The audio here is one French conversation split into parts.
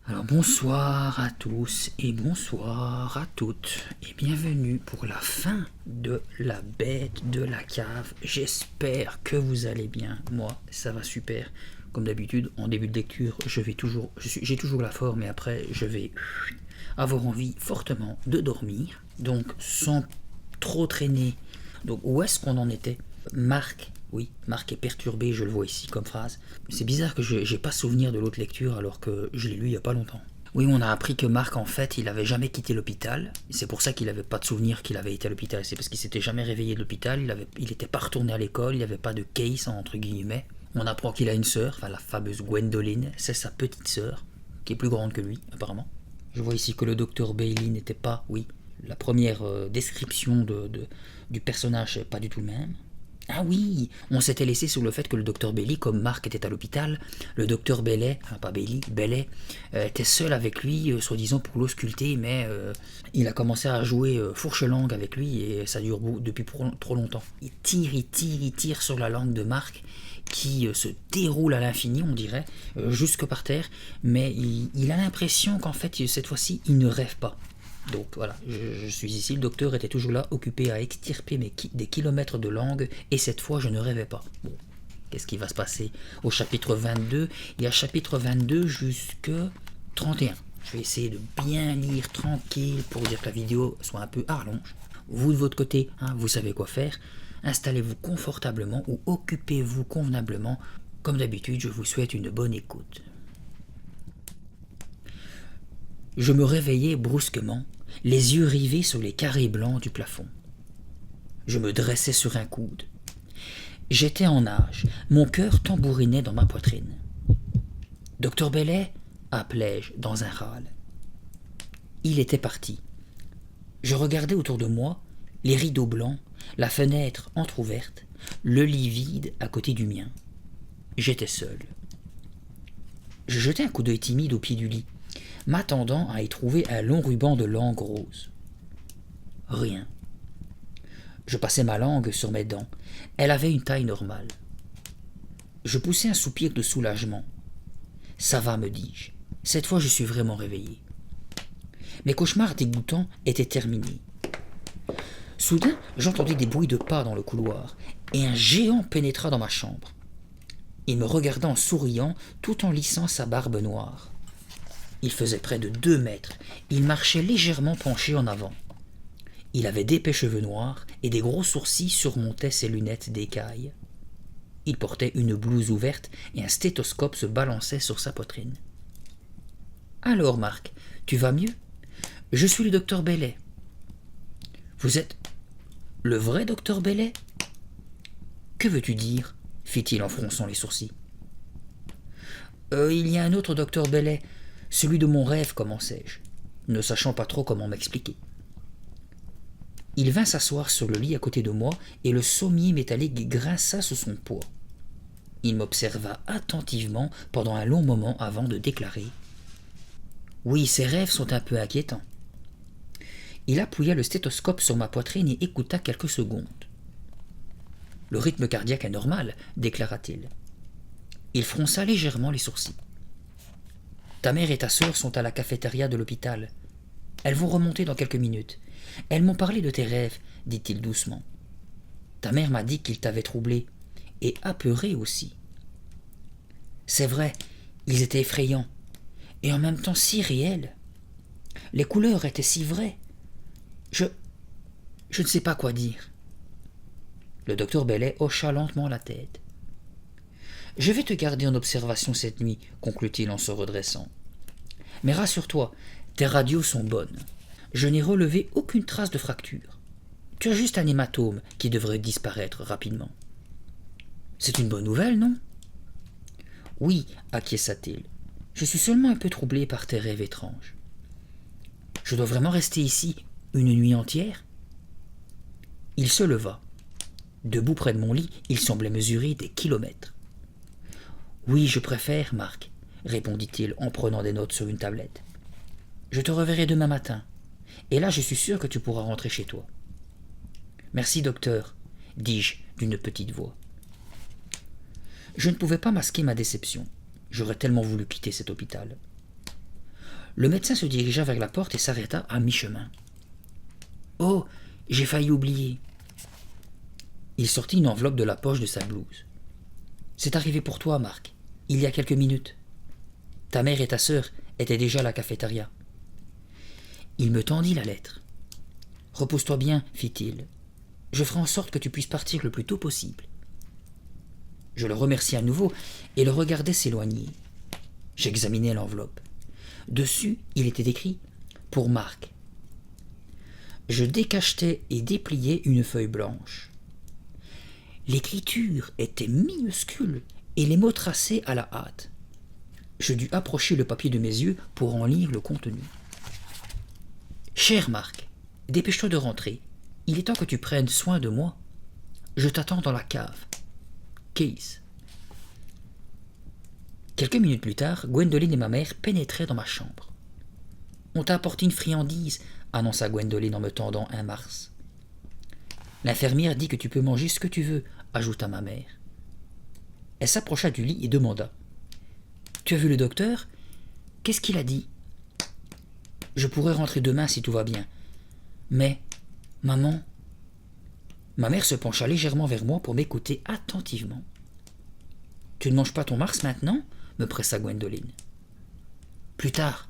Alors bonsoir à tous et bonsoir à toutes et bienvenue pour la fin de la bête de la cave. J'espère que vous allez bien. Moi, ça va super. Comme d'habitude, en début de lecture, j'ai toujours la forme et après, je vais avoir envie fortement de dormir. Donc, sans trop traîner. Donc, où est-ce qu'on en était? Marc, oui, Marc est perturbé, je le vois ici comme phrase. C'est bizarre que je n'ai pas souvenir de l'autre lecture alors que je l'ai lu il n'y a pas longtemps. Oui, on a appris que Marc, en fait, il n'avait jamais quitté l'hôpital. C'est pour ça qu'il n'avait pas de souvenir qu'il avait été à l'hôpital. C'est parce qu'il s'était jamais réveillé de l'hôpital, il n'était pas retourné à l'école, il n'y avait pas de case, entre guillemets. On apprend qu'il a une sœur, enfin la fameuse Gwendoline, c'est sa petite sœur, qui est plus grande que lui, apparemment. Je vois ici que le docteur Bailey n'était pas, oui, la première description du personnage n'est pas du tout le même. Ah oui, on s'était laissé sur le fait que le docteur Bailey, comme Marc était à l'hôpital, le docteur Bellet, pas Bailey, Bellet, était seul avec lui, soi-disant pour l'ausculter, mais il a commencé à jouer fourche-langue avec lui et ça dure depuis trop longtemps. Il tire sur la langue de Marc qui se déroule à l'infini, on dirait, jusque par terre, mais il a l'impression qu'en fait, cette fois-ci, il ne rêve pas. Donc voilà, je suis ici, le docteur était toujours là, occupé à extirper des kilomètres de langue, et cette fois je ne rêvais pas. Bon, qu'est-ce qui va se passer au chapitre 22? Il y a chapitre 22 jusque 31. Je vais essayer de bien lire tranquille pour dire que la vidéo soit un peu à rallonge. Vous de votre côté, vous savez quoi faire. Installez-vous confortablement ou occupez-vous convenablement. Comme d'habitude, je vous souhaite une bonne écoute. Je me réveillai brusquement, les yeux rivés sur les carrés blancs du plafond. Je me dressai sur un coude. J'étais en nage, mon cœur tambourinait dans ma poitrine. « Docteur Bellet » appelai-je dans un râle. Il était parti. Je regardais autour de moi, les rideaux blancs, la fenêtre entr'ouverte, le lit vide à côté du mien. J'étais seul. Je jetai un coup d'œil timide au pied du lit, m'attendant à y trouver un long ruban de langue rose. Rien. Je passai ma langue sur mes dents. Elle avait une taille normale. Je poussai un soupir de soulagement. Ça va, me dis-je. Cette fois, je suis vraiment réveillé. Mes cauchemars dégoûtants étaient terminés. Soudain, j'entendis des bruits de pas dans le couloir, et un géant pénétra dans ma chambre. Il me regarda en souriant, tout en lissant sa barbe noire. Il faisait près de 2 mètres. Il marchait légèrement penché en avant. Il avait d'épais cheveux noirs et des gros sourcils surmontaient ses lunettes d'écaille. Il portait une blouse ouverte et un stéthoscope se balançait sur sa poitrine. « Alors, Marc, tu vas mieux ? Je suis le docteur Bellet. »« Vous êtes le vrai docteur Bellet ? » ?»« Que veux-tu dire ? » fit-il en fronçant les sourcils. « Il y a un autre docteur Bellet, celui de mon rêve, commençai-je, ne sachant pas trop comment m'expliquer. Il vint s'asseoir sur le lit à côté de moi et le sommier métallique grinça sous son poids. Il m'observa attentivement pendant un long moment avant de déclarer « Oui, ces rêves sont un peu inquiétants. » Il appuya le stéthoscope sur ma poitrine et écouta quelques secondes. « Le rythme cardiaque est normal, déclara-t-il. » Il fronça légèrement les sourcils. « Ta mère et ta sœur sont à la cafétéria de l'hôpital. Elles vont remonter dans quelques minutes. Elles m'ont parlé de tes rêves, dit-il doucement. Ta mère m'a dit qu'ils t'avaient troublé, et apeuré aussi. C'est vrai, ils étaient effrayants, et en même temps si réels. Les couleurs étaient si vraies. Je ne sais pas quoi dire. Le docteur Bellet hocha lentement la tête. Je vais te garder en observation cette nuit, conclut-il en se redressant. Mais rassure-toi, tes radios sont bonnes. Je n'ai relevé aucune trace de fracture. Tu as juste un hématome qui devrait disparaître rapidement. C'est une bonne nouvelle, non ? Oui, acquiesça-t-il. Je suis seulement un peu troublé par tes rêves étranges. Je dois vraiment rester ici une nuit entière ? Il se leva. Debout près de mon lit, il semblait mesurer des kilomètres. Oui, je préfère, Marc, répondit-il en prenant des notes sur une tablette. Je te reverrai demain matin. Et là, je suis sûr que tu pourras rentrer chez toi. Merci, docteur, dis-je d'une petite voix. Je ne pouvais pas masquer ma déception. J'aurais tellement voulu quitter cet hôpital. Le médecin se dirigea vers la porte et s'arrêta à mi-chemin. « Oh, j'ai failli oublier. » Il sortit une enveloppe de la poche de sa blouse. « C'est arrivé pour toi, Marc, il y a quelques minutes. Ta mère et ta sœur étaient déjà à la cafétéria. » Il me tendit la lettre. « Repose-toi bien, fit-il. Je ferai en sorte que tu puisses partir le plus tôt possible. » Je le remerciai à nouveau et le regardai s'éloigner. J'examinai l'enveloppe. Dessus, il était écrit « Pour Marc ». Je décachetai et dépliai une feuille blanche. L'écriture était minuscule et les mots tracés à la hâte. Je dus approcher le papier de mes yeux pour en lire le contenu. « Cher Marc, dépêche-toi de rentrer. Il est temps que tu prennes soin de moi. Je t'attends dans la cave. Case. » Quelques minutes plus tard, Gwendoline et ma mère pénétraient dans ma chambre. « On t'a apporté une friandise, » annonça Gwendoline en me tendant un Mars. « L'infirmière dit que tu peux manger ce que tu veux, » ajouta ma mère. Elle s'approcha du lit et demanda. « Tu as vu le docteur? Qu'est-ce qu'il a dit? »« Je pourrais rentrer demain si tout va bien. Mais, maman... » Ma mère se pencha légèrement vers moi pour m'écouter attentivement. « Tu ne manges pas ton Mars maintenant ?» me pressa Gwendoline. « Plus tard. »«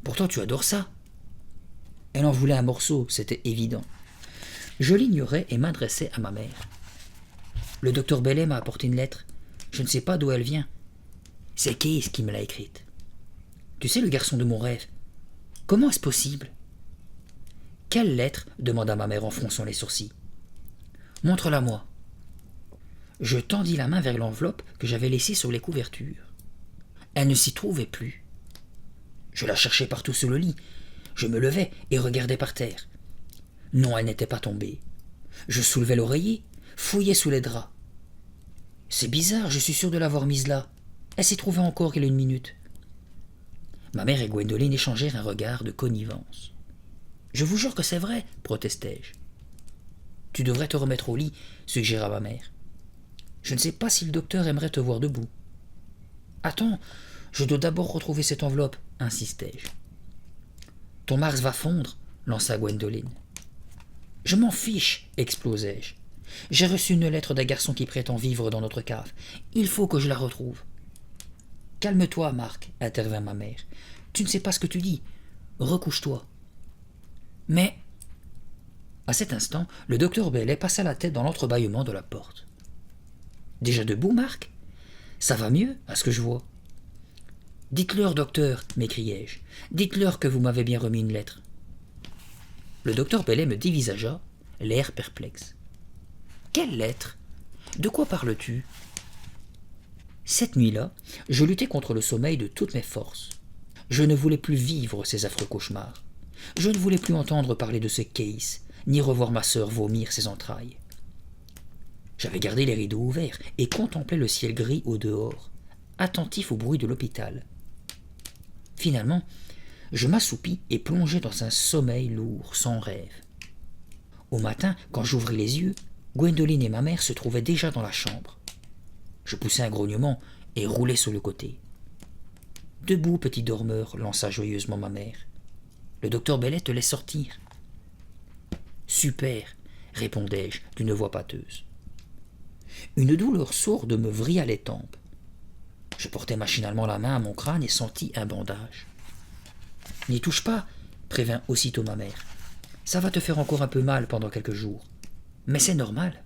Pourtant tu adores ça. » Elle en voulait un morceau, c'était évident. Je l'ignorais et m'adressai à ma mère. « Le docteur Bellet m'a apporté une lettre. Je ne sais pas d'où elle vient. C'est Case qui me l'a écrite. Tu sais, le garçon de mon rêve. Comment est-ce possible ?»« Quelle lettre ?» demanda ma mère en fronçant les sourcils. « Montre-la-moi. » Je tendis la main vers l'enveloppe que j'avais laissée sur les couvertures. Elle ne s'y trouvait plus. Je la cherchais partout sous le lit. Je me levai et regardai par terre. Non, elle n'était pas tombée. Je soulevai l'oreiller, fouillai sous les draps. C'est bizarre, je suis sûr de l'avoir mise là. Elle s'y trouvait encore il y a une minute. Ma mère et Gwendoline échangèrent un regard de connivence. « Je vous jure que c'est vrai, protestai-je. »« Tu devrais te remettre au lit, suggéra ma mère. Je ne sais pas si le docteur aimerait te voir debout. »« Attends, je dois d'abord retrouver cette enveloppe, insistai-je. »« Ton Mars va fondre, lança Gwendoline. »« Je m'en fiche, explosai-je. J'ai reçu une lettre d'un garçon qui prétend vivre dans notre cave. Il faut que je la retrouve. »« Calme-toi, Marc, intervint ma mère. Tu ne sais pas ce que tu dis. Recouche-toi. »« Mais... » À cet instant, le docteur Bellet passa la tête dans l'entrebâillement de la porte. « Déjà debout, Marc? Ça va mieux, à ce que je vois. »« Dites-leur, docteur, m'écriai-je. Dites-leur que vous m'avez bien remis une lettre. » Le docteur Bellet me dévisagea, l'air perplexe. « Quelle lettre? De quoi parles-tu » Cette nuit-là, je luttai contre le sommeil de toutes mes forces. Je ne voulais plus vivre ces affreux cauchemars. Je ne voulais plus entendre parler de ce Case, ni revoir ma sœur vomir ses entrailles. J'avais gardé les rideaux ouverts et contemplais le ciel gris au dehors, attentif au bruit de l'hôpital. Finalement, je m'assoupis et plongeai dans un sommeil lourd, sans rêve. Au matin, quand j'ouvris les yeux, Gwendoline et ma mère se trouvaient déjà dans la chambre. Je poussai un grognement et roulai sur le côté. « Debout, petit dormeur, lança joyeusement ma mère. Le docteur Bellet te laisse sortir. »« Super, répondai-je d'une voix pâteuse. Une douleur sourde me vrilla les tempes. Je portai machinalement la main à mon crâne et sentis un bandage. « N'y touche pas, prévint aussitôt ma mère. Ça va te faire encore un peu mal pendant quelques jours. Mais c'est normal. »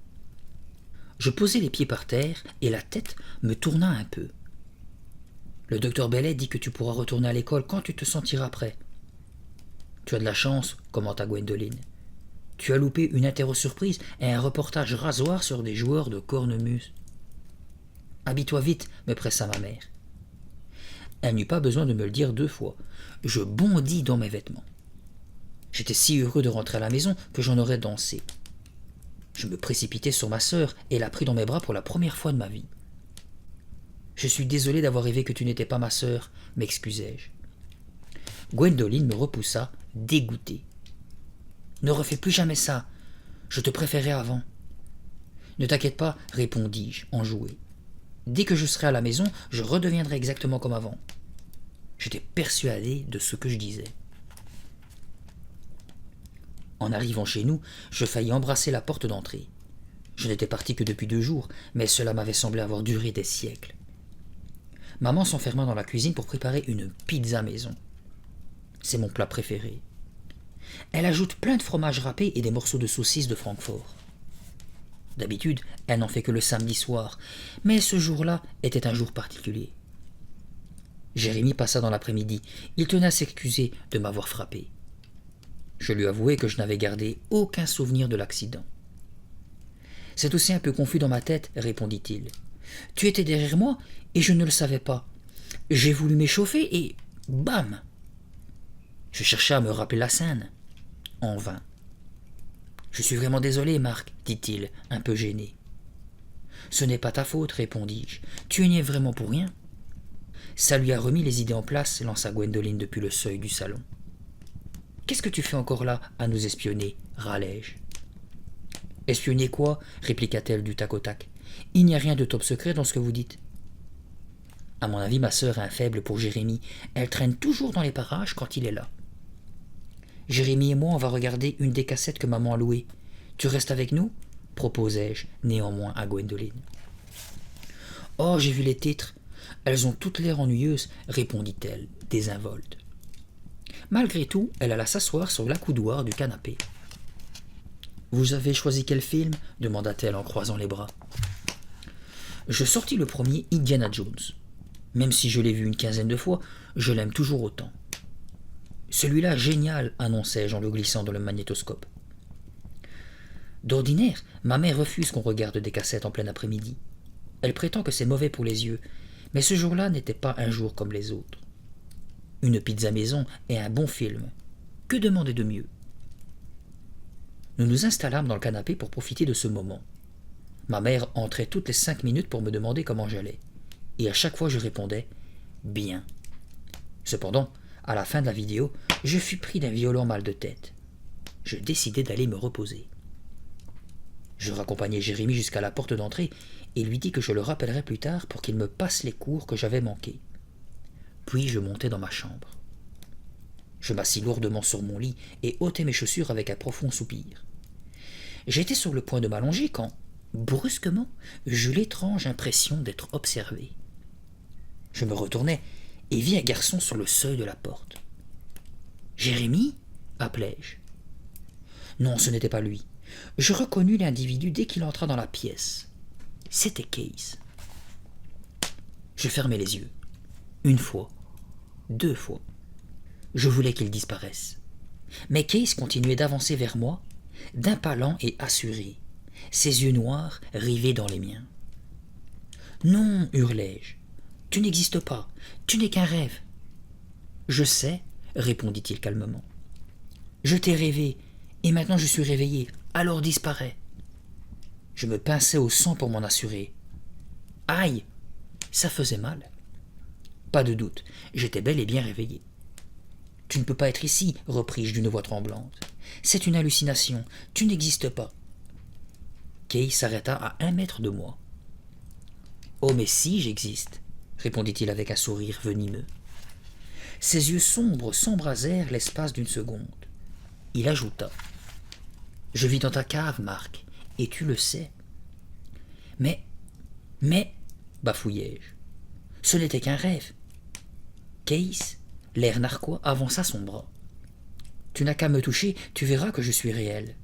Je posai les pieds par terre et la tête me tourna un peu. « Le docteur Bellet dit que tu pourras retourner à l'école quand tu te sentiras prêt. »« Tu as de la chance, » commenta Gwendoline. « Tu as loupé une interro-surprise et un reportage rasoir sur des joueurs de cornemuse. »« Habille-toi vite, » me pressa ma mère. Elle n'eut pas besoin de me le dire 2 fois. Je bondis dans mes vêtements. J'étais si heureux de rentrer à la maison que j'en aurais dansé. Je me précipitai sur ma sœur et la pris dans mes bras pour la première fois de ma vie. « Je suis désolé d'avoir rêvé que tu n'étais pas ma sœur, » m'excusai-je. Gwendoline me repoussa, dégoûtée. « Ne refais plus jamais ça. Je te préférais avant. »« Ne t'inquiète pas, » répondis-je, enjoué. « Dès que je serai à la maison, je redeviendrai exactement comme avant. » J'étais persuadé de ce que je disais. En arrivant chez nous, je faillis embrasser la porte d'entrée. Je n'étais parti que depuis 2 jours, mais cela m'avait semblé avoir duré des siècles. Maman s'enferma dans la cuisine pour préparer une pizza maison. C'est mon plat préféré. Elle ajoute plein de fromage râpé et des morceaux de saucisse de Francfort. D'habitude, elle n'en fait que le samedi soir, mais ce jour-là était un jour particulier. Jérémie passa dans l'après-midi. Il tenait à s'excuser de m'avoir frappé. Je lui avouai que je n'avais gardé aucun souvenir de l'accident. « C'est aussi un peu confus dans ma tête, répondit-il. Tu étais derrière moi et je ne le savais pas. J'ai voulu m'échauffer et bam !» Je cherchais à me rappeler la scène. En vain. « Je suis vraiment désolé, Marc, dit-il, un peu gêné. »« Ce n'est pas ta faute, répondis-je. Tu n'y es vraiment pour rien. » Ça lui a remis les idées en place, lança Gwendoline depuis le seuil du salon. « Qu'est-ce que tu fais encore là, à nous espionner ?» râlai-je. « Espionner quoi ?» répliqua-t-elle du tac au tac. « Il n'y a rien de top secret dans ce que vous dites. » À mon avis, ma sœur a un faible pour Jérémie. Elle traîne toujours dans les parages quand il est là. Jérémie et moi, on va regarder une des cassettes que maman a louées. Tu restes avec nous ? Proposai-je néanmoins à Gwendoline. « Oh, j'ai vu les titres. Elles ont toutes l'air ennuyeuses, répondit-elle, désinvolte. Malgré tout, elle alla s'asseoir sur l'accoudoir du canapé. « Vous avez choisi quel film ?» demanda-t-elle en croisant les bras. Je sortis le premier Indiana Jones. Même si je l'ai vu une 15aine de fois, je l'aime toujours autant. Celui-là, génial, annonçai-je en le glissant dans le magnétoscope. D'ordinaire, ma mère refuse qu'on regarde des cassettes en plein après-midi. Elle prétend que c'est mauvais pour les yeux, mais ce jour-là n'était pas un jour comme les autres. Une pizza maison est un bon film. Que demander de mieux ? Nous nous installâmes dans le canapé pour profiter de ce moment. Ma mère entrait toutes les 5 minutes pour me demander comment j'allais, et à chaque fois je répondais « bien ». Cependant, à la fin de la vidéo, je fus pris d'un violent mal de tête. Je décidai d'aller me reposer. Je raccompagnai Jérémie jusqu'à la porte d'entrée et lui dis que je le rappellerais plus tard pour qu'il me passe les cours que j'avais manqués. Puis je montai dans ma chambre. Je m'assis lourdement sur mon lit et ôtai mes chaussures avec un profond soupir. J'étais sur le point de m'allonger quand, brusquement, j'eus l'étrange impression d'être observé. Je me retournai et vis un garçon sur le seuil de la porte. « Jérémie » appelai-je. Non, ce n'était pas lui. Je reconnus l'individu dès qu'il entra dans la pièce. C'était Case. Je fermai les yeux. 1 fois, 2 fois. Je voulais qu'il disparaisse. Mais Case continuait d'avancer vers moi, d'un pas lent et assuré, ses yeux noirs rivés dans les miens. « Non, hurlai-je, tu n'existes pas, tu n'es qu'un rêve. »« Je sais, répondit-il calmement. Je t'ai rêvé, et maintenant je suis réveillé, alors disparais. » Je me pinçai au sang pour m'en assurer. Aïe, ça faisait mal. Pas de doute, j'étais bel et bien réveillé. « Tu ne peux pas être ici, repris-je d'une voix tremblante. C'est une hallucination, tu n'existes pas. » Kay s'arrêta à 1 mètre de moi. « Oh, mais si, j'existe, répondit-il avec un sourire venimeux. Ses yeux sombres s'embrasèrent l'espace d'1 seconde. Il ajouta. « Je vis dans ta cave, Marc, et tu le sais. »« Mais, bafouillai-je, ce n'était qu'un rêve. » Case, l'air narquois, avança son bras. « Tu n'as qu'à me toucher, tu verras que je suis réel. »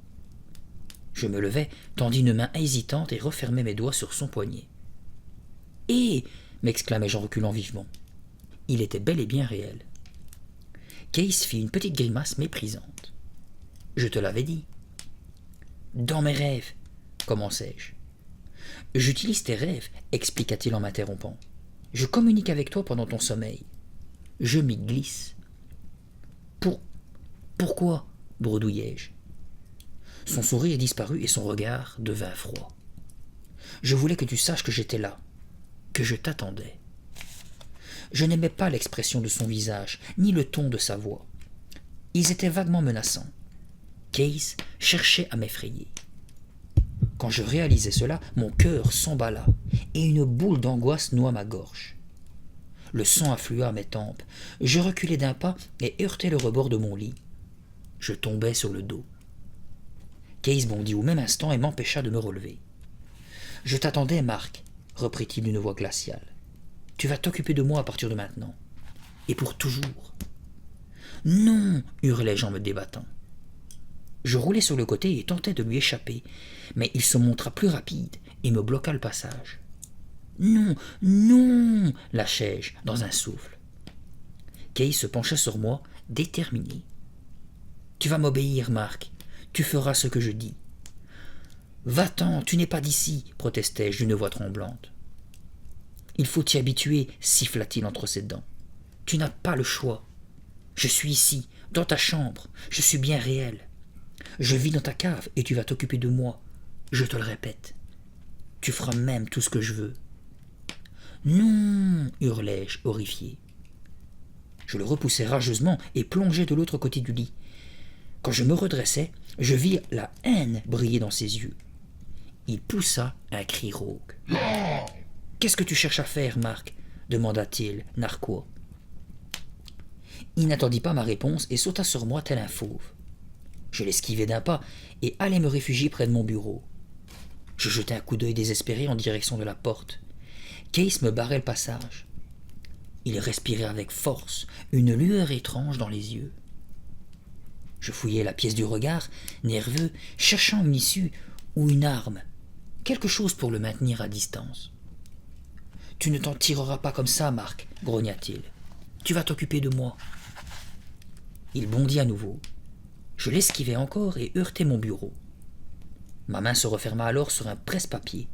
Je me levai, tendis une main hésitante et refermai mes doigts sur son poignet. « Hé !» m'exclamai-je en reculant vivement. Il était bel et bien réel. Case fit une petite grimace méprisante. « Je te l'avais dit. »« Dans mes rêves, commençai-je. »« J'utilise tes rêves, expliqua-t-il en m'interrompant. Je communique avec toi pendant ton sommeil. Je m'y glisse. »« Pourquoi ?» bredouillai-je. Son sourire disparut et son regard devint froid. « Je voulais que tu saches que j'étais là, que je t'attendais. » Je n'aimais pas l'expression de son visage, ni le ton de sa voix. Ils étaient vaguement menaçants. Case cherchait à m'effrayer. Quand je réalisai cela, mon cœur s'emballa et une boule d'angoisse noua ma gorge. Le sang afflua à mes tempes. Je reculai d'un pas et heurtai le rebord de mon lit. Je tombai sur le dos. Case bondit au même instant et m'empêcha de me relever. « Je t'attendais, Marc, reprit-il d'une voix glaciale. Tu vas t'occuper de moi à partir de maintenant. Et pour toujours. »« Non !» hurlai-je en me débattant. Je roulai sur le côté et tentai de lui échapper, mais il se montra plus rapide et me bloqua le passage. « Non, non !» lâchai-je dans un souffle. Case se pencha sur moi, déterminé. « Tu vas m'obéir, Marc. Tu feras ce que je dis. »« Va-t'en, tu n'es pas d'ici, protestai-je d'une voix tremblante. Il faut t'y habituer, siffla-t-il entre ses dents. Tu n'as pas le choix. Je suis ici, dans ta chambre, je suis bien réel. Je vis dans ta cave et tu vas t'occuper de moi, je te le répète. Tu feras même tout ce que je veux. Non, hurlai-je, horrifié. Je le repoussai rageusement et plongeai de l'autre côté du lit. Quand je me redressai, je vis la haine briller dans ses yeux. Il poussa un cri rauque. « Qu'est-ce que tu cherches à faire, Marc ?» demanda-t-il, narquois. Il n'attendit pas ma réponse et sauta sur moi tel un fauve. Je l'esquivai d'un pas et allai me réfugier près de mon bureau. Je jetai un coup d'œil désespéré en direction de la porte. Case me barrait le passage. Il respirait avec force, une lueur étrange dans les yeux. Je fouillai la pièce du regard, nerveux, cherchant une issue ou une arme, quelque chose pour le maintenir à distance. « Tu ne t'en tireras pas comme ça, Marc, grogna-t-il. Tu vas t'occuper de moi. » Il bondit à nouveau. Je l'esquivai encore et heurtai mon bureau. Ma main se referma alors sur un presse-papier.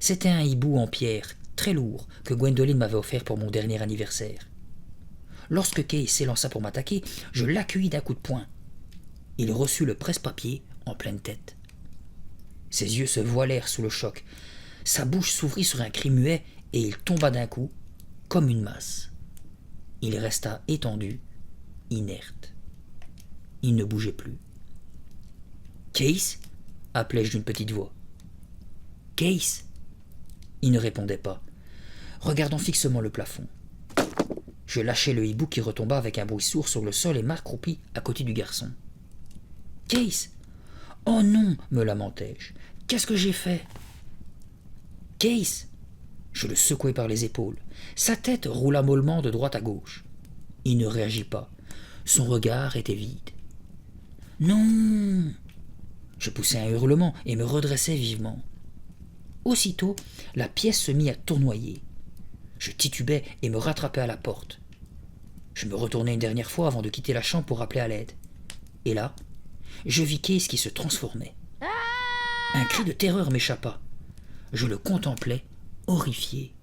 C'était un hibou en pierre, très lourd, que Gwendoline m'avait offert pour mon dernier anniversaire. Lorsque Kay s'élança pour m'attaquer, je l'accueillis d'un coup de poing. Il reçut le presse-papier en pleine tête. Ses yeux se voilèrent sous le choc. Sa bouche s'ouvrit sur un cri muet et il tomba d'un coup, comme une masse. Il resta étendu, inerte. Il ne bougeait plus. « Case » appelai-je d'une petite voix. « Case » Il ne répondait pas, regardant fixement le plafond. Je lâchai le hibou qui retomba avec un bruit sourd sur le sol et m'accroupis à côté du garçon. « Case !»« Oh non !» me lamentai-je. « Qu'est-ce que j'ai fait ?»« Case !» Je le secouai par les épaules. Sa tête roula mollement de droite à gauche. Il ne réagit pas. Son regard était vide. « Non !» Je poussai un hurlement et me redressai vivement. Aussitôt, la pièce se mit à tournoyer. Je titubai et me rattrapai à la porte. Je me retournai une dernière fois avant de quitter la chambre pour appeler à l'aide. Et là, je vis Case qui se transformait. Un cri de terreur m'échappa. Je le contemplais, horrifié.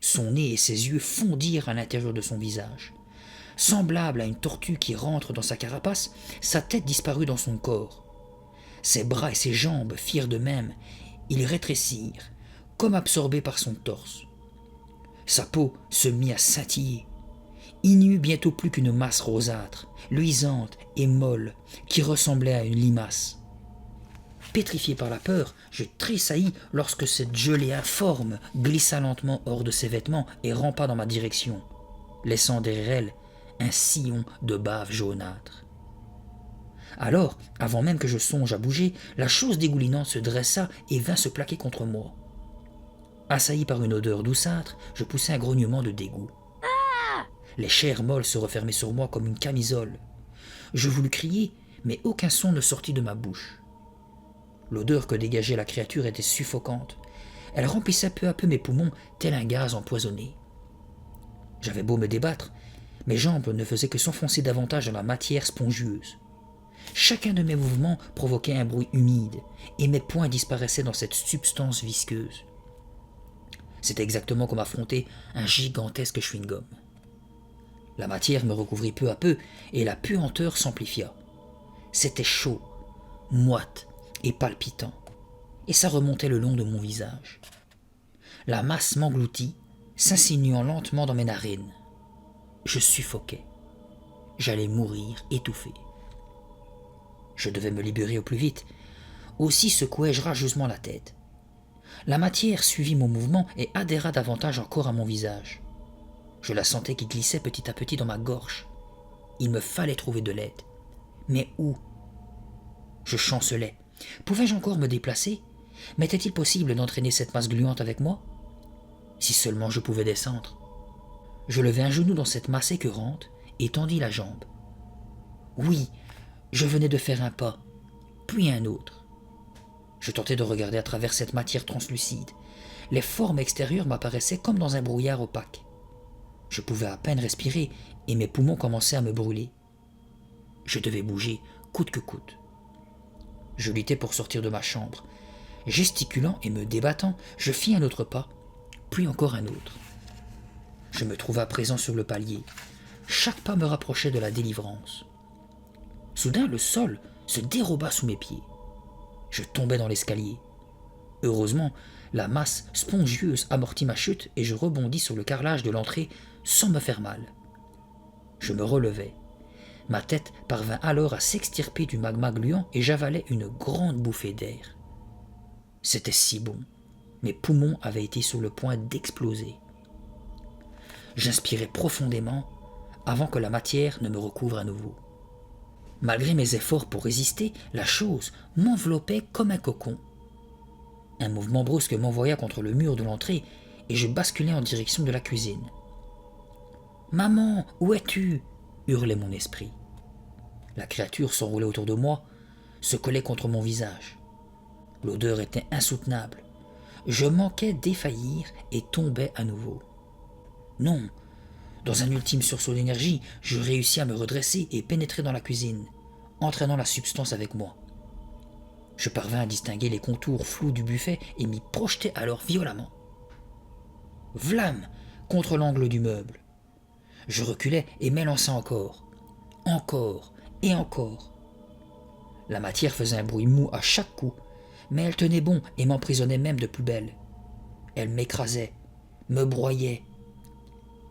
Son nez et ses yeux fondirent à l'intérieur de son visage. Semblable à une tortue qui rentre dans sa carapace, sa tête disparut dans son corps. Ses bras et ses jambes firent de même. Ils rétrécirent, comme absorbés par son torse. Sa peau se mit à scintiller. Il n'y eut bientôt plus qu'une masse rosâtre, luisante et molle, qui ressemblait à une limace. Pétrifié par la peur, je tressaillis lorsque cette gelée informe glissa lentement hors de ses vêtements et rampa dans ma direction, laissant derrière elle un sillon de bave jaunâtre. Alors, avant même que je songe à bouger, la chose dégoulinante se dressa et vint se plaquer contre moi. Assailli par une odeur douceâtre, je poussai un grognement de dégoût. Les chairs molles se refermaient sur moi comme une camisole. Je voulus crier, mais aucun son ne sortit de ma bouche. L'odeur que dégageait la créature était suffocante. Elle remplissait peu à peu mes poumons, tel un gaz empoisonné. J'avais beau me débattre, mes jambes ne faisaient que s'enfoncer davantage dans la matière spongieuse. Chacun de mes mouvements provoquait un bruit humide, et mes poings disparaissaient dans cette substance visqueuse. C'était exactement comme affronter un gigantesque chewing-gum. La matière me recouvrit peu à peu, et la puanteur s'amplifia. C'était chaud, moite et palpitant, et ça remontait le long de mon visage. La masse m'engloutit, s'insinuant lentement dans mes narines. Je suffoquais. J'allais mourir étouffé. Je devais me libérer au plus vite. Aussi secouai-je rageusement la tête. La matière suivit mon mouvement et adhéra davantage encore à mon visage. Je la sentais qui glissait petit à petit dans ma gorge. Il me fallait trouver de l'aide. Mais où? Je chancelais. Pouvais-je encore me déplacer? M'était-il possible d'entraîner cette masse gluante avec moi? Si seulement je pouvais descendre. Je levai un genou dans cette masse écœurante et tendis la jambe. Oui, je venais de faire un pas, puis un autre. Je tentais de regarder à travers cette matière translucide. Les formes extérieures m'apparaissaient comme dans un brouillard opaque. Je pouvais à peine respirer et mes poumons commençaient à me brûler. Je devais bouger, coûte que coûte. Je luttais pour sortir de ma chambre. Gesticulant et me débattant, je fis un autre pas, puis encore un autre. Je me trouvais à présent sur le palier. Chaque pas me rapprochait de la délivrance. Soudain, le sol se déroba sous mes pieds. Je tombais dans l'escalier. Heureusement, la masse spongieuse amortit ma chute et je rebondis sur le carrelage de l'entrée sans me faire mal. Je me relevai. Ma tête parvint alors à s'extirper du magma gluant et j'avalai une grande bouffée d'air. C'était si bon. Mes poumons avaient été sur le point d'exploser. J'inspirais profondément avant que la matière ne me recouvre à nouveau. Malgré mes efforts pour résister, la chose m'enveloppait comme un cocon. Un mouvement brusque m'envoya contre le mur de l'entrée et je basculai en direction de la cuisine. « Maman, où es-tu » hurlait mon esprit. La créature s'enroulait autour de moi, se collait contre mon visage. L'odeur était insoutenable. Je manquais d'effaillir et tombais à nouveau. Non, dans un ultime sursaut d'énergie, je réussis à me redresser et pénétrer dans la cuisine, entraînant la substance avec moi. Je parvins à distinguer les contours flous du buffet et m'y projetai alors violemment. Vlam contre l'angle du meuble. Je reculai et m'élançai encore et encore. La matière faisait un bruit mou à chaque coup, mais elle tenait bon et m'emprisonnait même de plus belle. Elle m'écrasait, me broyait.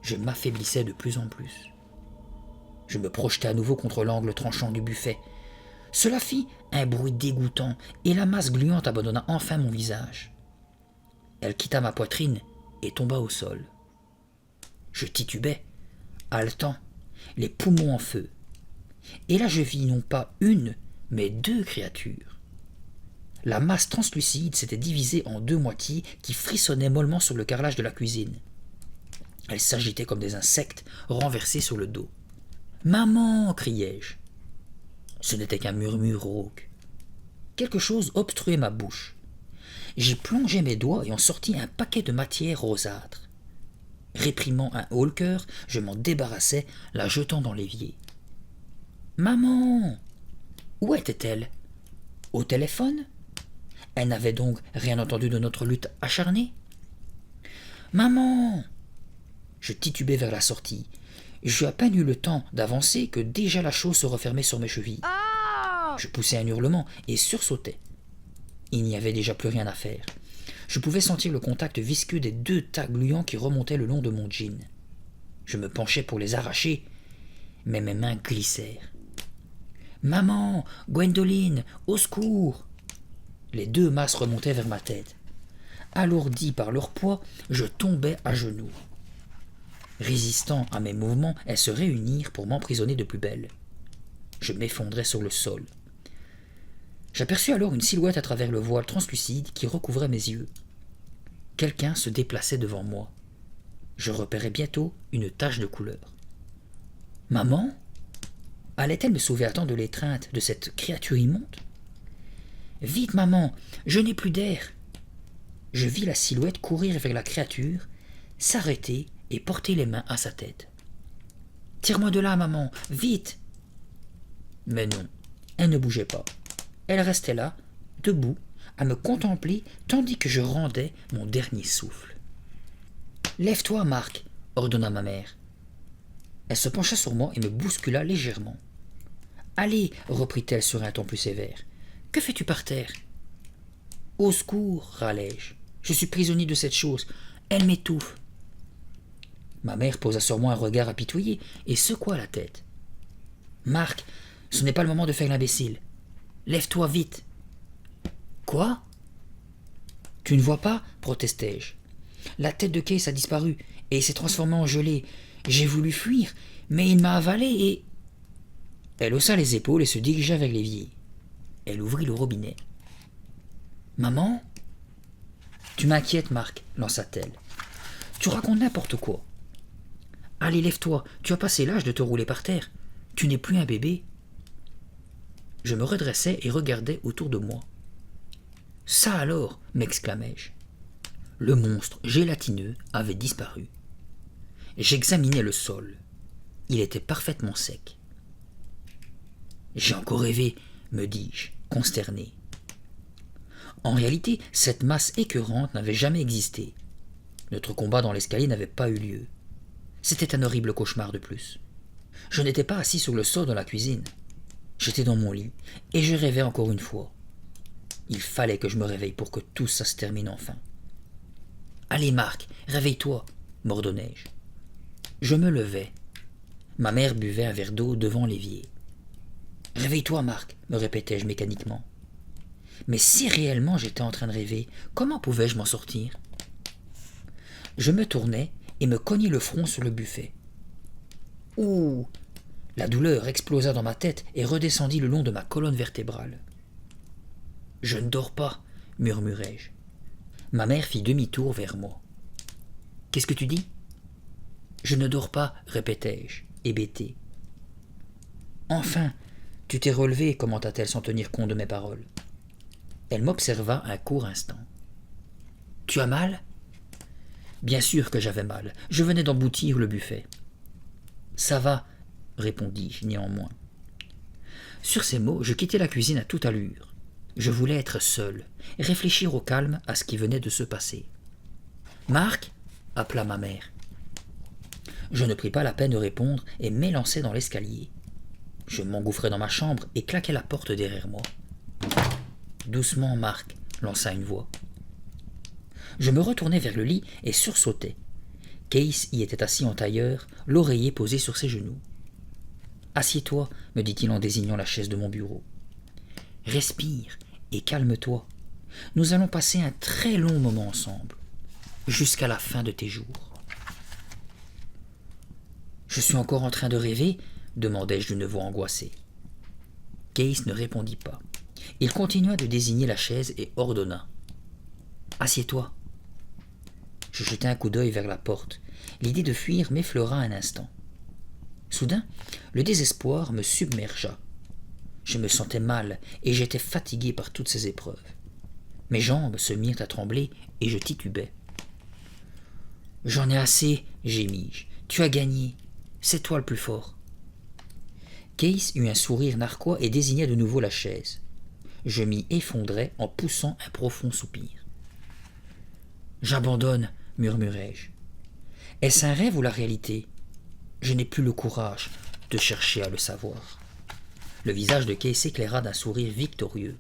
Je m'affaiblissais de plus en plus. Je me projetai à nouveau contre l'angle tranchant du buffet. Cela fit un bruit dégoûtant et la masse gluante abandonna enfin mon visage. Elle quitta ma poitrine et tomba au sol. Je titubais, haletant, les poumons en feu. Et là je vis non pas une, mais deux créatures. La masse translucide s'était divisée en deux moitiés qui frissonnaient mollement sur le carrelage de la cuisine. Elles s'agitaient comme des insectes renversés sur le dos. « Maman !» criai-je. Ce n'était qu'un murmure rauque. Quelque chose obstruait ma bouche. J'y plongeai mes doigts et en sortit un paquet de matière rosâtre. Réprimant un haut-le-cœur, je m'en débarrassai, la jetant dans l'évier. « Maman !» Où était-elle? Au téléphone? Elle n'avait donc rien entendu de notre lutte acharnée? « Maman !» Je titubais vers la sortie. J'eus à peine eu le temps d'avancer que déjà la chose se refermait sur mes chevilles. Je poussai un hurlement et sursautai. Il n'y avait déjà plus rien à faire. Je pouvais sentir le contact visqueux des deux tas gluants qui remontaient le long de mon jean. Je me penchai pour les arracher, mais mes mains glissèrent. « Maman, Gwendoline, au secours !» Les deux masses remontaient vers ma tête. Alourdi par leur poids, je tombais à genoux. Résistant à mes mouvements, elles se réunirent pour m'emprisonner de plus belle. Je m'effondrais sur le sol. J'aperçus alors une silhouette à travers le voile translucide qui recouvrait mes yeux. Quelqu'un se déplaçait devant moi. Je repérais bientôt une tache de couleur. « Maman ?» Allait-elle me sauver à temps de l'étreinte de cette créature immonde? « Vite, maman, je n'ai plus d'air !» Je vis la silhouette courir vers la créature, s'arrêter et porter les mains à sa tête. « Tire-moi de là, maman, vite !» Mais non, elle ne bougeait pas. Elle restait là, debout, à me contempler tandis que je rendais mon dernier souffle. « Lève-toi, Marc !» ordonna ma mère. Elle se pencha sur moi et me bouscula légèrement. « Allez !» reprit-elle sur un ton plus sévère. « Que fais-tu par terre ?»« Au secours !» râlai-je. « Je suis prisonnier de cette chose. Elle m'étouffe. » Ma mère posa sur moi un regard apitoyé et secoua la tête. « Marc, ce n'est pas le moment de faire l'imbécile. Lève-toi vite. »« Quoi ?»« Tu ne vois pas ?» protestai-je. « La tête de Case a disparu et il s'est transformé en gelée. J'ai voulu fuir, mais il m'a avalé et... Elle haussa les épaules et se dirigea vers l'évier. Elle ouvrit le robinet. « Maman ?»« Tu m'inquiètes, Marc, lança-t-elle. Tu racontes n'importe quoi. Allez, lève-toi, tu as passé l'âge de te rouler par terre. Tu n'es plus un bébé. » Je me redressai et regardai autour de moi. « Ça alors !» m'exclamai-je. Le monstre gélatineux avait disparu. J'examinai le sol. Il était parfaitement sec. « J'ai encore rêvé, me dis-je, consterné. En réalité, cette masse écœurante n'avait jamais existé. Notre combat dans l'escalier n'avait pas eu lieu. C'était un horrible cauchemar de plus. Je n'étais pas assis sur le sol dans la cuisine. J'étais dans mon lit, et je rêvais encore une fois. Il fallait que je me réveille pour que tout ça se termine enfin. « Allez, Marc, réveille-toi » m'ordonnai-je. Je me levai. Ma mère buvait un verre d'eau devant l'évier. « Réveille-toi, Marc » me répétais-je mécaniquement. Mais si réellement j'étais en train de rêver, comment pouvais-je m'en sortir? Je me tournai et me cognai le front sur le buffet. Ouh! La douleur explosa dans ma tête et redescendit le long de ma colonne vertébrale. « Je ne dors pas » murmurai-je. Ma mère fit demi-tour vers moi. « Qu'est-ce que tu dis ?»« Je ne dors pas » répétai-je, hébété. « Enfin, tu t'es relevé » commenta-t-elle sans tenir compte de mes paroles. Elle m'observa un court instant. « Tu as mal ?» Bien sûr que j'avais mal. Je venais d'emboutir le buffet. « Ça va » répondis-je néanmoins. Sur ces mots, je quittai la cuisine à toute allure. Je voulais être seul, réfléchir au calme à ce qui venait de se passer. « Marc » appela ma mère. Je ne pris pas la peine de répondre et m'élançai dans l'escalier. Je m'engouffrai dans ma chambre et claquai la porte derrière moi. « Doucement, Marc » lança une voix. Je me retournai vers le lit et sursautai. Case y était assis en tailleur, l'oreiller posé sur ses genoux. « Assieds-toi » me dit-il en désignant la chaise de mon bureau. « Respire et calme-toi. Nous allons passer un très long moment ensemble, jusqu'à la fin de tes jours. » « Je suis encore en train de rêver ?» demandai-je d'une voix angoissée. Case ne répondit pas. Il continua de désigner la chaise et ordonna. « Assieds-toi. » Je jetai un coup d'œil vers la porte. L'idée de fuir m'effleura un instant. Soudain, le désespoir me submergea. Je me sentais mal et j'étais fatigué par toutes ces épreuves. Mes jambes se mirent à trembler et je titubais. « J'en ai assez, gémis-je. Tu as gagné. C'est toi le plus fort. » Case eut un sourire narquois et désigna de nouveau la chaise. Je m'y effondrai en poussant un profond soupir. « J'abandonne, » murmurai-je. « Est-ce un rêve ou la réalité ? Je n'ai plus le courage de chercher à le savoir. » Le visage de Case s'éclaira d'un sourire victorieux.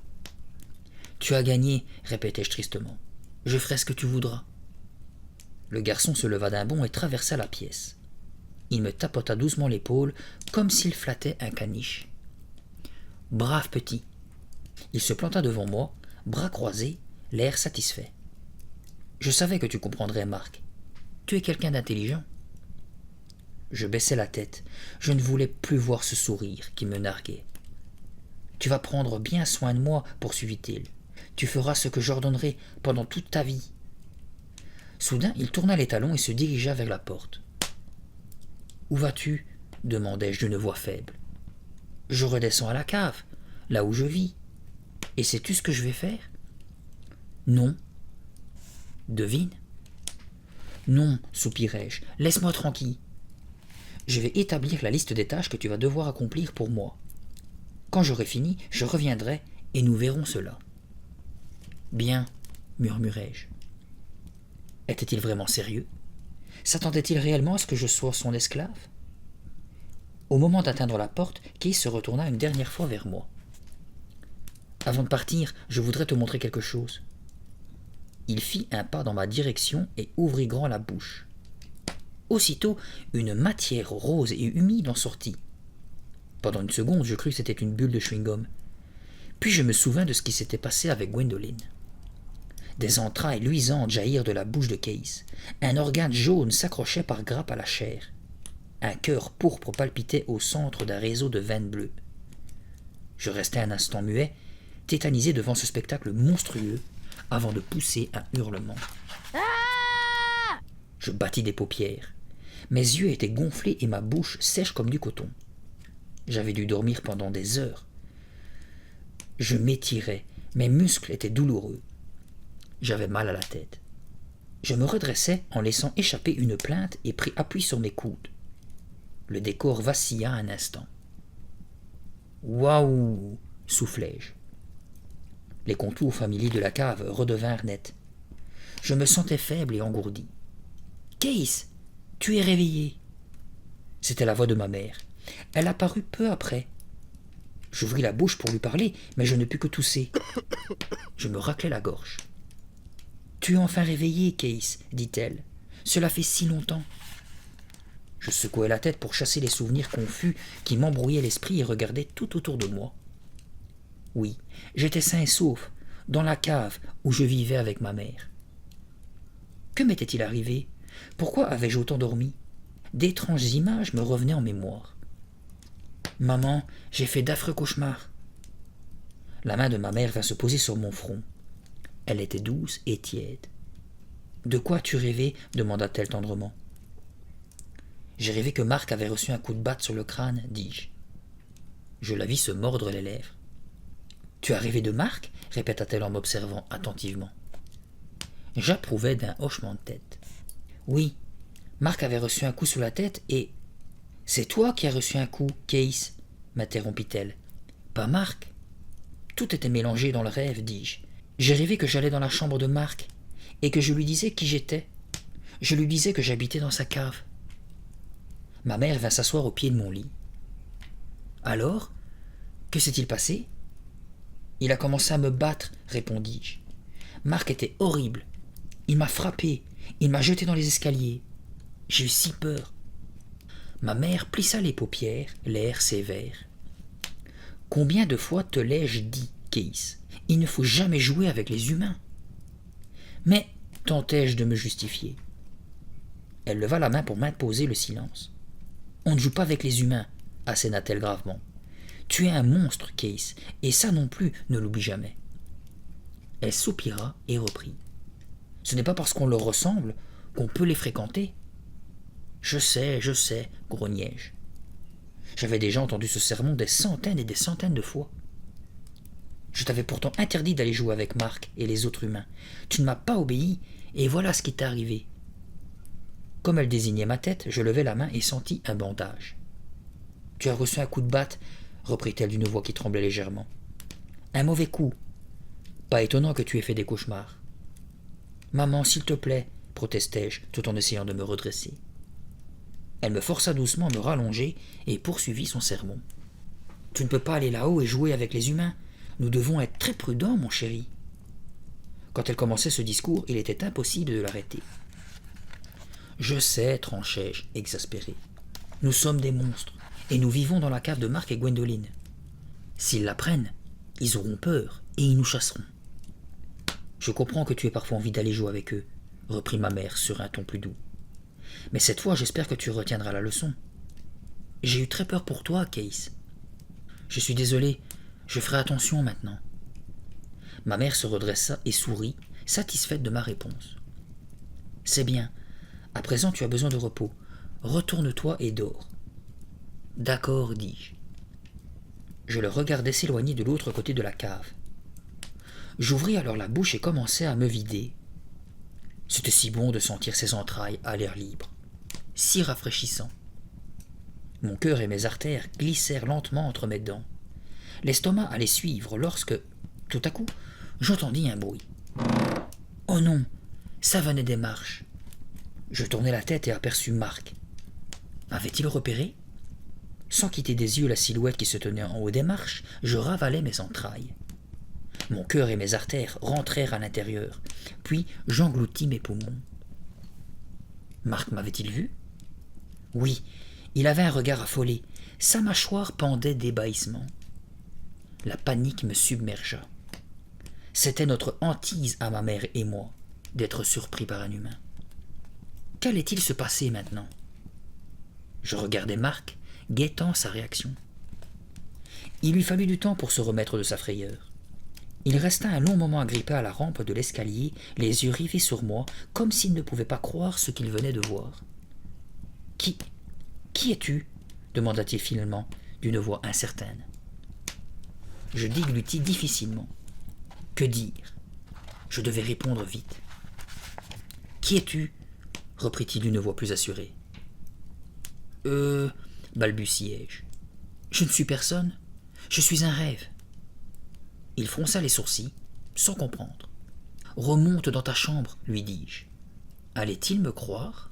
« Tu as gagné, » répétai-je tristement. « Je ferai ce que tu voudras. » Le garçon se leva d'un bond et traversa la pièce. Il me tapota doucement l'épaule, comme s'il flattait un caniche. « Brave petit !» Il se planta devant moi, bras croisés, l'air satisfait. « Je savais que tu comprendrais, Marc. Tu es quelqu'un d'intelligent. » Je baissai la tête. Je ne voulais plus voir ce sourire qui me narguait. « Tu vas prendre bien soin de moi, poursuivit-il. Tu feras ce que j'ordonnerai pendant toute ta vie. » Soudain, il tourna les talons et se dirigea vers la porte. « Où vas-tu » demandai-je d'une voix faible. « Je redescends à la cave, là où je vis. Et sais-tu ce que je vais faire ?»« Non. »« Devine ?»« Non, soupirai-je, laisse-moi tranquille. Je vais établir la liste des tâches que tu vas devoir accomplir pour moi. Quand j'aurai fini, je reviendrai et nous verrons cela. »« Bien, » murmurai-je. Était-il vraiment sérieux ? S'attendait-il réellement à ce que je sois son esclave ? Au moment d'atteindre la porte, Case se retourna une dernière fois vers moi. « Avant de partir, je voudrais te montrer quelque chose. » Il fit un pas dans ma direction et ouvrit grand la bouche. Aussitôt, une matière rose et humide en sortit. Pendant une seconde, je crus que c'était une bulle de chewing-gum. Puis je me souvins de ce qui s'était passé avec Gwendoline. Des entrailles luisantes jaillirent de la bouche de Case. Un organe jaune s'accrochait par grappes à la chair. Un cœur pourpre palpitait au centre d'un réseau de veines bleues. Je restai un instant muet, tétanisé devant ce spectacle monstrueux, avant de pousser un hurlement. Je battis des paupières. Mes yeux étaient gonflés et ma bouche sèche comme du coton. J'avais dû dormir pendant des heures. Je m'étirais, mes muscles étaient douloureux. J'avais mal à la tête. Je me redressai en laissant échapper une plainte et pris appui sur mes coudes. Le décor vacilla un instant. « Waouh !» soufflai-je. Les contours familiers de la cave redevinrent nets. Je me sentais faible et engourdi. « Case, tu es réveillé !» C'était la voix de ma mère. Elle apparut peu après. J'ouvris la bouche pour lui parler, mais je ne pus que tousser. Je me raclai la gorge. « Tu es enfin réveillé, Case, dit-elle. Cela fait si longtemps. » Je secouai la tête pour chasser les souvenirs confus qui m'embrouillaient l'esprit et regardaient tout autour de moi. Oui, j'étais sain et sauf, dans la cave où je vivais avec ma mère. Que m'était-il arrivé? Pourquoi avais-je autant dormi? D'étranges images me revenaient en mémoire. « Maman, j'ai fait d'affreux cauchemars. » La main de ma mère vint se poser sur mon front. Elle était douce et tiède. « De quoi as-tu rêvé ?» demanda-t-elle tendrement. « J'ai rêvé que Marc avait reçu un coup de batte sur le crâne, dis-je. Je la vis se mordre les lèvres. « Tu as rêvé de Marc ?» répéta-t-elle en m'observant attentivement. J'approuvai d'un hochement de tête. « Oui, Marc avait reçu un coup sur la tête et... »« C'est toi qui as reçu un coup, Case » m'interrompit-elle. « Pas Marc ?» Tout était mélangé dans le rêve, dis-je. J'ai rêvé que j'allais dans la chambre de Marc et que je lui disais qui j'étais. Je lui disais que j'habitais dans sa cave. Ma mère vint s'asseoir au pied de mon lit. « Alors, que s'est-il passé ?»« Il a commencé à me battre, répondis-je. Marc était horrible. Il m'a frappé, il m'a jeté dans les escaliers. J'ai eu si peur. » Ma mère plissa les paupières, l'air sévère. « Combien de fois te l'ai-je dit, Case? Il ne faut jamais jouer avec les humains. » Mais tentai-je de me justifier. Elle leva la main pour m'imposer le silence. « On ne joue pas avec les humains, » asséna-t-elle gravement. « Tu es un monstre, Case, et ça non plus, ne l'oublie jamais. » Elle soupira et reprit. « Ce n'est pas parce qu'on leur ressemble qu'on peut les fréquenter. » Je sais, grognai-je. J'avais déjà entendu ce sermon des centaines et des centaines de fois. Je t'avais pourtant interdit d'aller jouer avec Marc et les autres humains. Tu ne m'as pas obéi, et voilà ce qui t'est arrivé. Comme elle désignait ma tête, je levai la main et sentis un bandage. « Tu as reçu un coup de batte, » reprit-elle d'une voix qui tremblait légèrement. « Un mauvais coup. Pas étonnant que tu aies fait des cauchemars. »« Maman, s'il te plaît, » protestai-je, tout en essayant de me redresser. Elle me força doucement à me rallonger et poursuivit son sermon. « Tu ne peux pas aller là-haut et jouer avec les humains. Nous devons être très prudents, mon chéri. » Quand elle commençait ce discours, il était impossible de l'arrêter. « Je sais, tranchai-je, exaspéré. Nous sommes des monstres, et nous vivons dans la cave de Marc et Gwendoline. S'ils l'apprennent, ils auront peur, et ils nous chasseront. »« Je comprends que tu aies parfois envie d'aller jouer avec eux, » reprit ma mère sur un ton plus doux. « Mais cette fois, j'espère que tu retiendras la leçon. J'ai eu très peur pour toi, Case. Je suis désolé, je ferai attention maintenant. » Ma mère se redressa et sourit, satisfaite de ma réponse. « C'est bien. À présent, tu as besoin de repos. Retourne-toi et dors. »« D'accord, dis-je. » Je le regardais s'éloigner de l'autre côté de la cave. J'ouvris alors la bouche et commençai à me vider. C'était si bon de sentir ses entrailles à l'air libre, si rafraîchissant. Mon cœur et mes artères glissèrent lentement entre mes dents. L'estomac allait suivre lorsque, tout à coup, j'entendis un bruit. Oh non, ça venait des marches. Je tournai la tête et aperçus Marc. M'avait-il repéré? Sans quitter des yeux la silhouette qui se tenait en haut des marches, je ravalai mes entrailles. Mon cœur et mes artères rentrèrent à l'intérieur, puis j'engloutis mes poumons. Marc m'avait-il vu? Oui, il avait un regard affolé, sa mâchoire pendait d'ébahissement. La panique me submergea. C'était notre hantise à ma mère et moi d'être surpris par un humain. Qu'allait-il se passer maintenant? Je regardais Marc, guettant sa réaction. Il lui fallut du temps pour se remettre de sa frayeur. Il resta un long moment agrippé à la rampe de l'escalier, les yeux rivés sur moi, comme s'il ne pouvait pas croire ce qu'il venait de voir. « Qui es-tu » demanda-t-il finalement, d'une voix incertaine. Je déglutis difficilement. Que dire? Je devais répondre vite. « Qui es-tu » reprit-il d'une voix plus assurée. Balbutiai-je. Je ne suis personne. Je suis un rêve. Il fronça les sourcils, sans comprendre. Remonte dans ta chambre, lui dis-je. Allait-il me croire?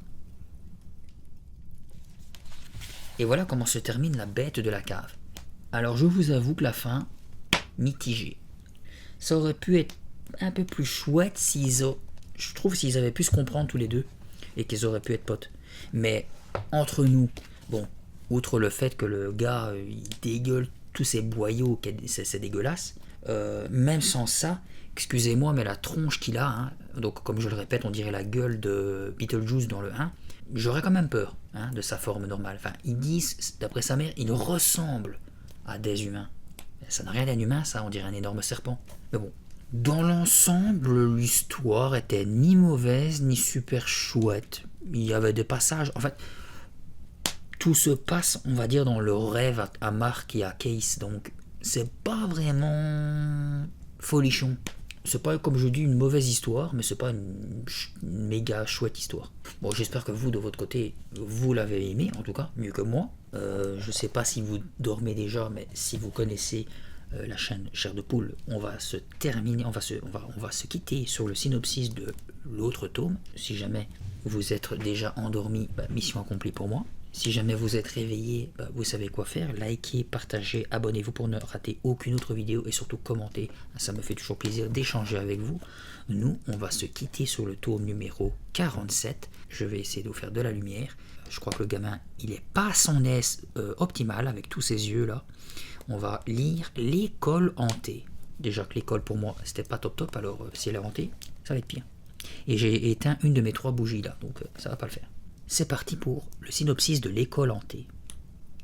Et voilà comment se termine la bête de la cave. Alors je vous avoue que la fin, mitigée. Ça aurait pu être un peu plus chouette je trouve s'ils avaient pu se comprendre tous les deux et qu'ils auraient pu être potes. Mais entre nous, bon, outre le fait que le gars il dégueule tous ces boyaux, c'est dégueulasse, même sans ça, excusez-moi, mais la tronche qu'il a, hein, donc comme je le répète, on dirait la gueule de Beetlejuice dans le 1, j'aurais quand même peur de sa forme normale. Enfin, ils disent, d'après sa mère, il ressemble à des humains. Ça n'a rien d'un humain, ça, on dirait un énorme serpent. Mais bon, dans l'ensemble, l'histoire était ni mauvaise, ni super chouette. Il y avait des passages, en fait, tout se passe, on va dire, dans le rêve à Mark et à Case, donc c'est pas vraiment folichon. C'est pas, comme je dis, une mauvaise histoire, mais c'est pas une méga chouette histoire. Bon, j'espère que vous, de votre côté, vous l'avez aimé, en tout cas, mieux que moi. Je sais pas si vous dormez déjà, mais si vous connaissez la chaîne Chair de Poule, on va se quitter sur le synopsis de l'autre tome. Si jamais vous êtes déjà endormi, mission accomplie pour moi. Si jamais vous êtes réveillé, vous savez quoi faire. Likez, partagez, abonnez-vous pour ne rater aucune autre vidéo et surtout commentez. Ça me fait toujours plaisir d'échanger avec vous. Nous, on va se quitter sur le tome numéro 47. Je vais essayer de vous faire de la lumière. Je crois que le gamin, il n'est pas à son aise optimal avec tous ces yeux là. On va lire L'école hantée. Déjà que l'école pour moi, c'était pas top, alors si elle est hantée, ça va être pire. Et j'ai éteint une de mes 3 bougies là, donc ça va pas le faire. C'est parti pour le synopsis de l'école hantée.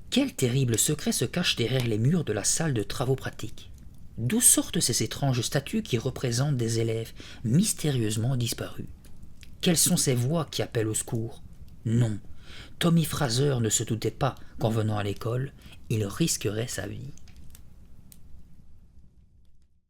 Quel terrible secret se cache derrière les murs de la salle de travaux pratiques? D'où sortent ces étranges statues qui représentent des élèves mystérieusement disparus? Quelles sont ces voix qui appellent au secours? Non, Tommy Fraser ne se doutait pas qu'en venant à l'école, il risquerait sa vie.